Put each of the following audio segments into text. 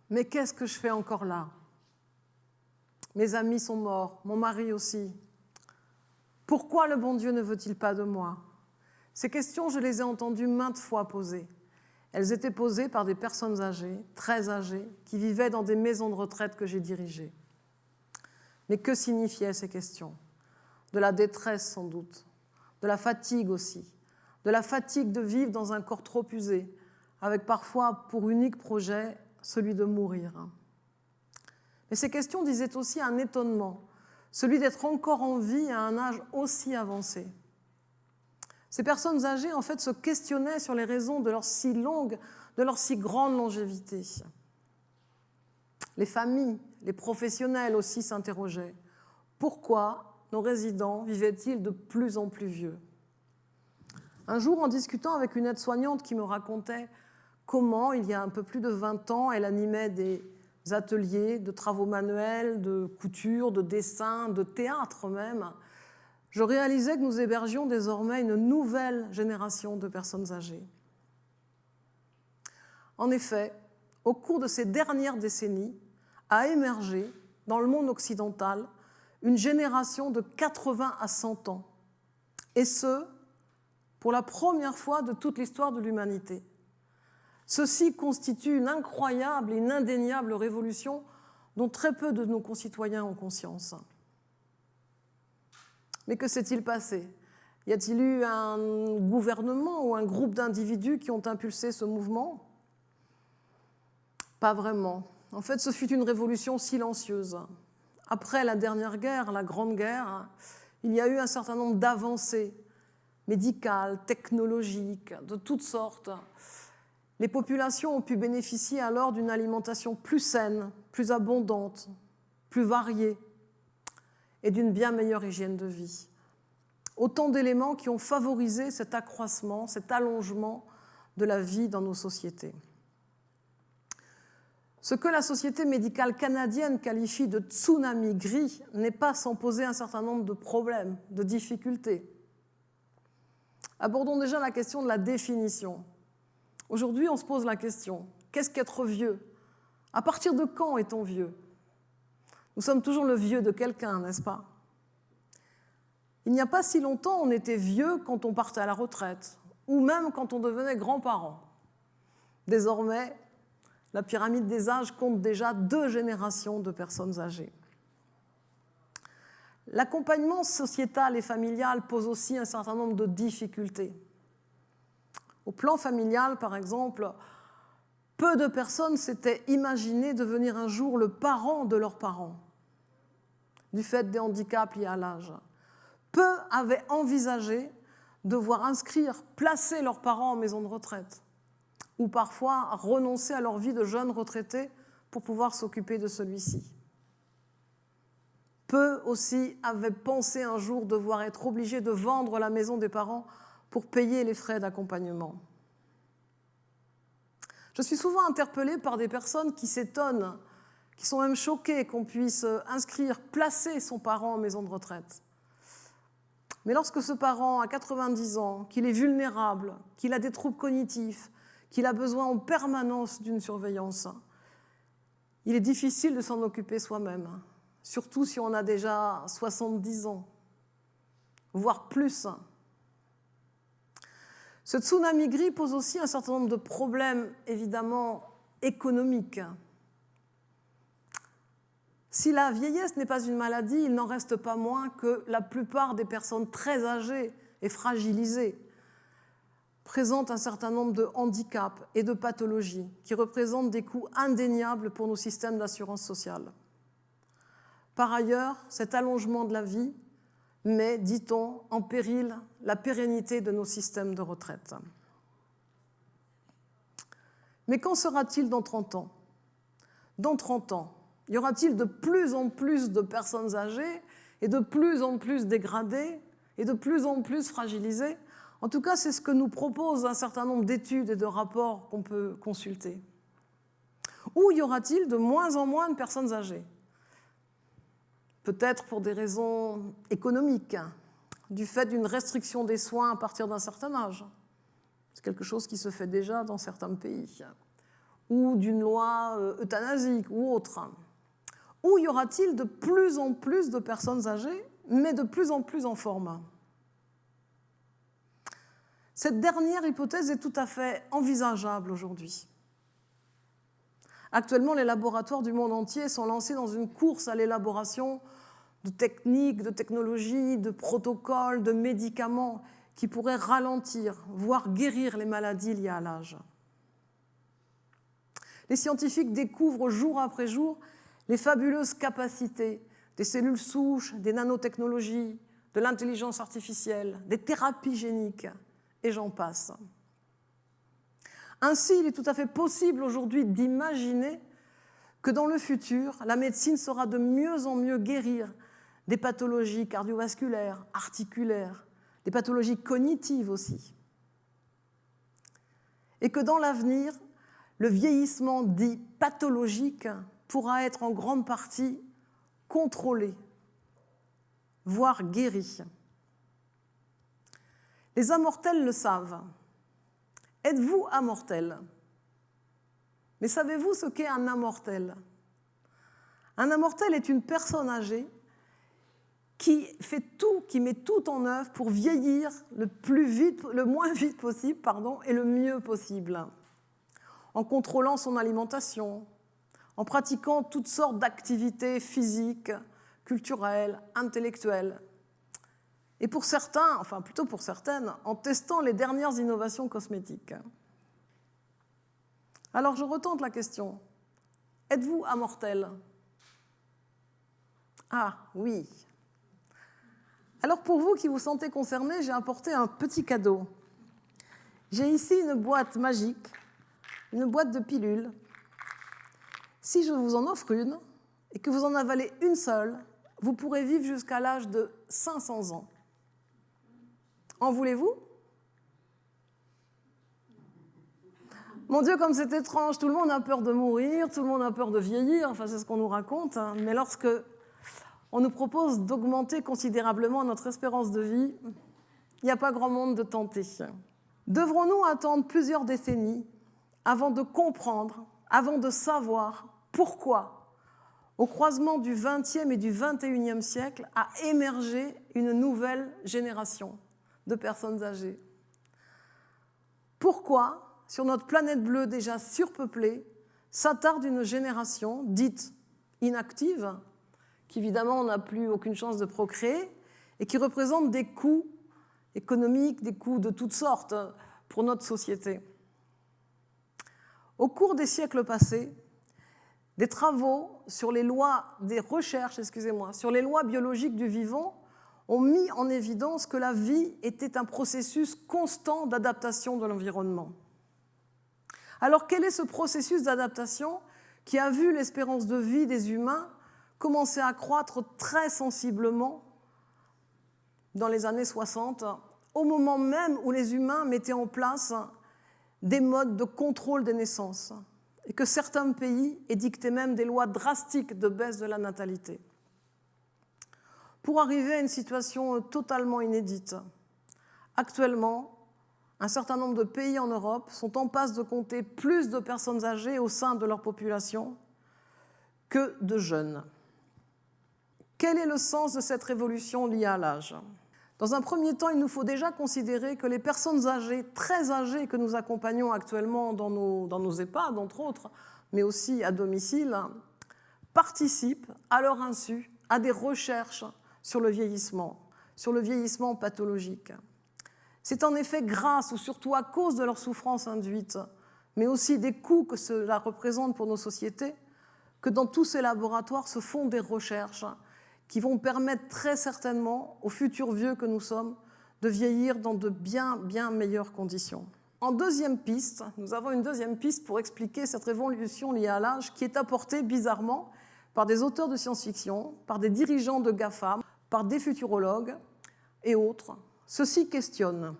Mais qu'est-ce que je fais encore là? Mes amis sont morts, mon mari aussi. Pourquoi le bon Dieu ne veut-il pas de moi? Ces questions, je les ai entendues maintes fois posées. Elles étaient posées par des personnes âgées, très âgées, qui vivaient dans des maisons de retraite que j'ai dirigées. Mais que signifiaient ces questions? De la détresse sans doute, de la fatigue aussi, de la fatigue de vivre dans un corps trop usé, avec parfois pour unique projet celui de mourir. Mais ces questions disaient aussi un étonnement, celui d'être encore en vie à un âge aussi avancé. Ces personnes âgées, en fait, se questionnaient sur les raisons de leur si longue, de leur si grande longévité. Les familles, les professionnels aussi s'interrogeaient. Pourquoi nos résidents vivaient-ils de plus en plus vieux? Un jour, en discutant avec une aide-soignante qui me racontait comment, il y a un peu plus de 20 ans, elle animait des ateliers de travaux manuels, de couture, de dessin, de théâtre même, je réalisais que nous hébergions désormais une nouvelle génération de personnes âgées. En effet, au cours de ces dernières décennies, a émergé dans le monde occidental une génération de 80 à 100 ans, et ce, pour la première fois de toute l'histoire de l'humanité. Ceci constitue une incroyable et une indéniable révolution dont très peu de nos concitoyens ont conscience. Mais que s'est-il passé? Y a-t-il eu un gouvernement ou un groupe d'individus qui ont impulsé ce mouvement? Pas vraiment. En fait, ce fut une révolution silencieuse. Après la dernière guerre, la Grande Guerre, il y a eu un certain nombre d'avancées médicales, technologiques, de toutes sortes. Les populations ont pu bénéficier alors d'une alimentation plus saine, plus abondante, plus variée et d'une bien meilleure hygiène de vie. Autant d'éléments qui ont favorisé cet accroissement, cet allongement de la vie dans nos sociétés. Ce que la Société médicale canadienne qualifie de tsunami gris n'est pas sans poser un certain nombre de problèmes, de difficultés. Abordons déjà la question de la définition. Aujourd'hui, on se pose la question, qu'est-ce qu'être vieux? À partir de quand est-on vieux? Nous sommes toujours le vieux de quelqu'un, n'est-ce pas? Il n'y a pas si longtemps, on était vieux quand on partait à la retraite, ou même quand on devenait grands-parents. Désormais, la pyramide des âges compte déjà 2 générations de personnes âgées. L'accompagnement sociétal et familial pose aussi un certain nombre de difficultés. Au plan familial, par exemple, peu de personnes s'étaient imaginées devenir un jour le parent de leurs parents, du fait des handicaps liés à l'âge. Peu avaient envisagé de voir inscrire, placer leurs parents en maison de retraite, ou parfois renoncer à leur vie de jeunes retraités pour pouvoir s'occuper de celui-ci. Peu aussi avaient pensé un jour devoir être obligés de vendre la maison des parents pour payer les frais d'accompagnement. Je suis souvent interpellée par des personnes qui s'étonnent, qui sont même choquées qu'on puisse inscrire, placer son parent en maison de retraite. Mais lorsque ce parent a 90 ans, qu'il est vulnérable, qu'il a des troubles cognitifs, qu'il a besoin en permanence d'une surveillance, il est difficile de s'en occuper soi-même, surtout si on a déjà 70 ans, voire plus. Ce tsunami gris pose aussi un certain nombre de problèmes, évidemment, économiques. Si la vieillesse n'est pas une maladie, il n'en reste pas moins que la plupart des personnes très âgées et fragilisées présentent un certain nombre de handicaps et de pathologies qui représentent des coûts indéniables pour nos systèmes d'assurance sociale. Par ailleurs, cet allongement de la vie met, dit-on, en péril la pérennité de nos systèmes de retraite. Mais qu'en sera-t-il dans 30 ans? Dans 30 ans, y aura-t-il de plus en plus de personnes âgées et de plus en plus dégradées et de plus en plus fragilisées? En tout cas, c'est ce que nous proposent un certain nombre d'études et de rapports qu'on peut consulter. Ou y aura-t-il de moins en moins de personnes âgées? Peut-être pour des raisons économiques, du fait d'une restriction des soins à partir d'un certain âge. C'est quelque chose qui se fait déjà dans certains pays. ou d'une loi euthanasique ou autre? Ou y aura-t-il de plus en plus de personnes âgées, mais de plus en plus en forme? Cette dernière hypothèse est tout à fait envisageable aujourd'hui. Actuellement, les laboratoires du monde entier sont lancés dans une course à l'élaboration de techniques, de technologies, de protocoles, de médicaments qui pourraient ralentir, voire guérir les maladies liées à l'âge. Les scientifiques découvrent jour après jour les fabuleuses capacités des cellules souches, des nanotechnologies, de l'intelligence artificielle, des thérapies géniques, et j'en passe. Ainsi, il est tout à fait possible aujourd'hui d'imaginer que dans le futur, la médecine saura de mieux en mieux guérir des pathologies cardiovasculaires, articulaires, des pathologies cognitives aussi. Et que dans l'avenir, le vieillissement dit pathologique pourra être en grande partie contrôlé, voire guéri. Les amortels le savent. Êtes-vous amortel? Mais savez-vous ce qu'est un amortel? Un amortel est une personne âgée qui fait tout, qui met tout en œuvre pour vieillir le moins vite possible, et le mieux possible, en contrôlant son alimentation, en pratiquant toutes sortes d'activités physiques, culturelles, intellectuelles. Et pour certains, enfin plutôt pour certaines, en testant les dernières innovations cosmétiques. Alors je retente la question. Êtes-vous amortel? Ah oui. Alors pour vous qui vous sentez concernés, j'ai apporté un petit cadeau. J'ai ici une boîte magique, une boîte de pilules. Si je vous en offre une et que vous en avalez une seule, vous pourrez vivre jusqu'à l'âge de 500 ans. En voulez-vous? Mon Dieu, comme c'est étrange, tout le monde a peur de mourir, tout le monde a peur de vieillir, enfin c'est ce qu'on nous raconte, hein. Mais lorsque on nous propose d'augmenter considérablement notre espérance de vie, il n'y a pas grand monde de tenter. Devrons-nous attendre plusieurs décennies avant de comprendre, avant de savoir pourquoi, au croisement du XXe et du XXIe siècle, a émergé une nouvelle génération de personnes âgées? Pourquoi, sur notre planète bleue déjà surpeuplée, s'attarde une génération dite inactive, qui évidemment n'a plus aucune chance de procréer, et qui représente des coûts économiques, des coûts de toutes sortes pour notre société? Au cours des siècles passés, des travaux sur les lois, des recherches, sur les lois biologiques du vivant ont mis en évidence que la vie était un processus constant d'adaptation de l'environnement. Alors quel est ce processus d'adaptation qui a vu l'espérance de vie des humains commencer à croître très sensiblement dans les années 60, au moment même où les humains mettaient en place des modes de contrôle des naissances et que certains pays édictaient même des lois drastiques de baisse de la natalité, pour arriver à une situation totalement inédite. Actuellement, un certain nombre de pays en Europe sont en passe de compter plus de personnes âgées au sein de leur population que de jeunes. Quel est le sens de cette révolution liée à l'âge? Dans un premier temps, il nous faut déjà considérer que les personnes âgées, très âgées, que nous accompagnons actuellement dans nos EHPAD, entre autres, mais aussi à domicile, participent à leur insu à des recherches sur le vieillissement pathologique. C'est en effet grâce ou surtout à cause de leur souffrance induite, mais aussi des coûts que cela représente pour nos sociétés, que dans tous ces laboratoires se font des recherches qui vont permettre très certainement aux futurs vieux que nous sommes de vieillir dans de bien meilleures conditions. En deuxième piste, nous avons une deuxième piste pour expliquer cette révolution liée à l'âge qui est apportée bizarrement par des auteurs de science-fiction, par des dirigeants de GAFAM, par des futurologues et autres. Ceux-ci questionnent.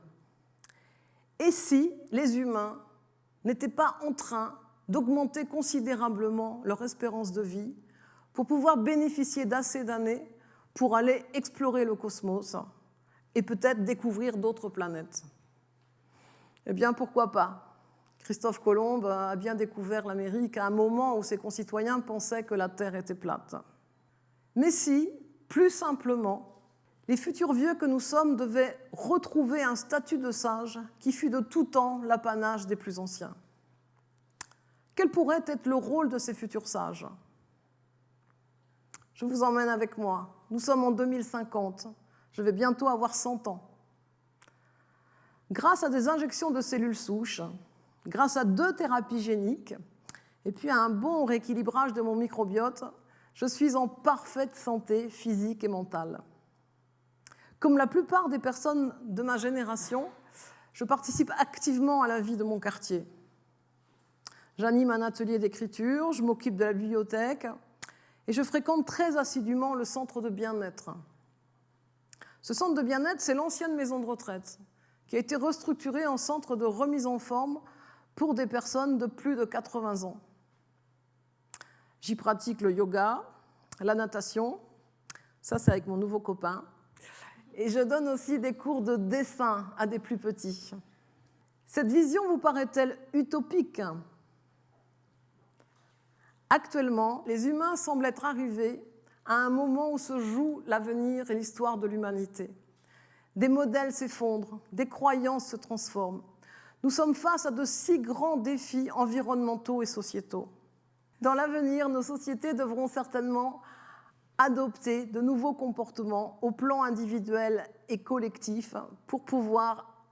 Et si les humains n'étaient pas en train d'augmenter considérablement leur espérance de vie pour pouvoir bénéficier d'assez d'années pour aller explorer le cosmos et peut-être découvrir d'autres planètes? Eh bien, pourquoi pas? Christophe Colomb a bien découvert l'Amérique à un moment où ses concitoyens pensaient que la Terre était plate. Mais si, plus simplement, les futurs vieux que nous sommes devaient retrouver un statut de sage qui fut de tout temps l'apanage des plus anciens. Quel pourrait être le rôle de ces futurs sages? Je vous emmène avec moi. Nous sommes en 2050. Je vais bientôt avoir 100 ans. Grâce à des injections de cellules souches, grâce à 2 thérapies géniques, et puis à un bon rééquilibrage de mon microbiote, je suis en parfaite santé physique et mentale. Comme la plupart des personnes de ma génération, je participe activement à la vie de mon quartier. J'anime un atelier d'écriture, je m'occupe de la bibliothèque et je fréquente très assidûment le centre de bien-être. Ce centre de bien-être, c'est l'ancienne maison de retraite qui a été restructurée en centre de remise en forme pour des personnes de plus de 80 ans. J'y pratique le yoga, la natation, ça c'est avec mon nouveau copain, et je donne aussi des cours de dessin à des plus petits. Cette vision vous paraît-elle utopique? Actuellement, les humains semblent être arrivés à un moment où se joue l'avenir et l'histoire de l'humanité. Des modèles s'effondrent, des croyances se transforment. Nous sommes face à de si grands défis environnementaux et sociétaux. Dans l'avenir, nos sociétés devront certainement adopter de nouveaux comportements au plan individuel et collectif pour pouvoir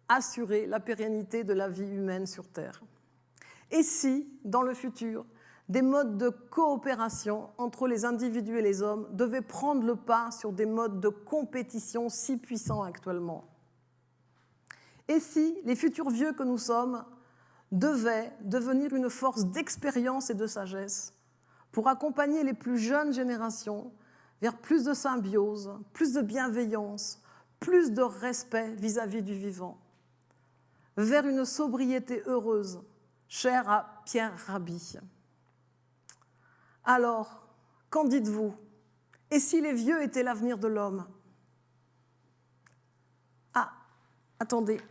assurer la pérennité de la vie humaine sur Terre. Et si, dans le futur, des modes de coopération entre les individus et les hommes devaient prendre le pas sur des modes de compétition si puissants actuellement? Et si les futurs vieux que nous sommes devaient devenir une force d'expérience et de sagesse pour accompagner les plus jeunes générations vers plus de symbiose, plus de bienveillance, plus de respect vis-à-vis du vivant, vers une sobriété heureuse, chère à Pierre Rabhi. Alors, qu'en dites-vous? Et si les vieux étaient l'avenir de l'homme? Ah, attendez,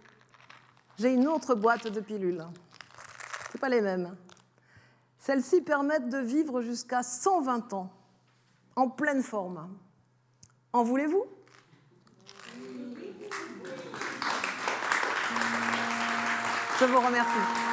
j'ai une autre boîte de pilules. Ce n'est pas les mêmes. Celles-ci permettent de vivre jusqu'à 120 ans, en pleine forme. En voulez-vous? Je vous remercie.